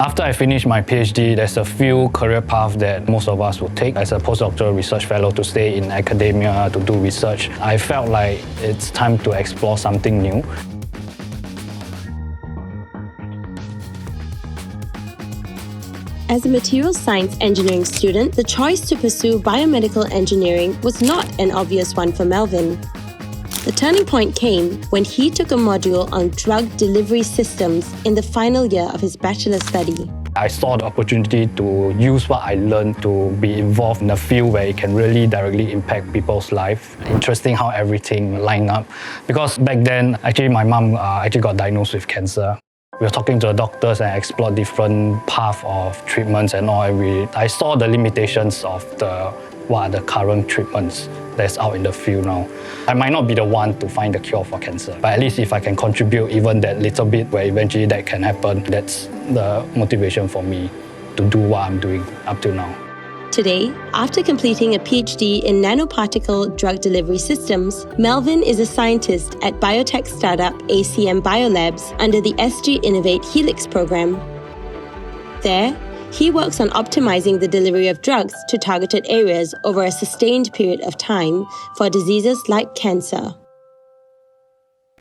After I finished my PhD, there's a few career paths that most of us would take. As a postdoctoral research fellow, to stay in academia, to do research, I felt like it's time to explore something new. As a materials science engineering student, the choice to pursue biomedical engineering was not an obvious one for Melvin. The turning point came when he took a module on drug delivery systems in the final year of his bachelor study. I saw the opportunity to use what I learned to be involved in a field where it can really directly impact people's life. Interesting how everything lined up. Because back then, actually my mom got diagnosed with cancer. We were talking to the doctors and explored different paths of treatments and all. I saw the limitations of what are the current treatments that's out in the field now. I might not be the one to find the cure for cancer, but at least if I can contribute even that little bit where eventually that can happen, that's the motivation for me to do what I'm doing up till now. Today, after completing a PhD in nanoparticle drug delivery systems, Melvin is a scientist at biotech startup ACM Biolabs under the SGInnovate Helix program. There, he works on optimizing the delivery of drugs to targeted areas over a sustained period of time for diseases like cancer.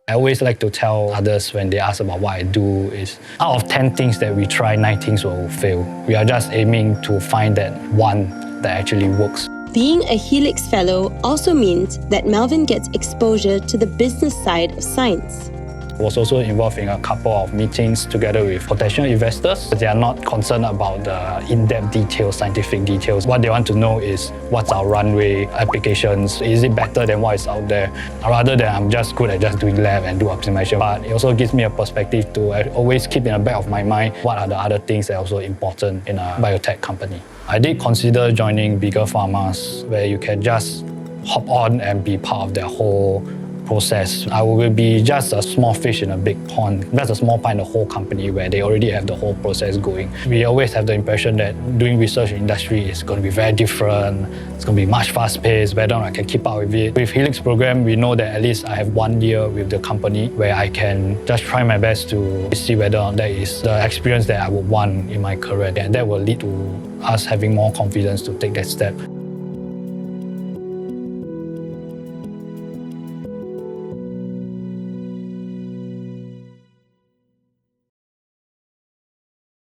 I always like to tell others when they ask about what I do is, out of 10 things that we try, 9 things will fail. We are just aiming to find that one that actually works. Being a Helix Fellow also means that Melvin gets exposure to the business side of science. I was also involved in a couple of meetings together with potential investors. They are not concerned about the in-depth details, scientific details. What they want to know is what's our runway, applications, is it better than what is out there? Rather than I'm just good at just doing lab and do optimization. But it also gives me a perspective to always keep in the back of my mind what are the other things that are also important in a biotech company. I did consider joining bigger pharmas where you can just hop on and be part of their whole process. I will be just a small fish in a big pond. That's a small part in the whole company where they already have the whole process going. We always have the impression that doing research in industry is going to be very different. It's going to be much fast-paced, whether or not I can keep up with it. With Helix program, we know that at least I have 1 year with the company where I can just try my best to see whether or not that is the experience that I would want in my career. And that will lead to us having more confidence to take that step.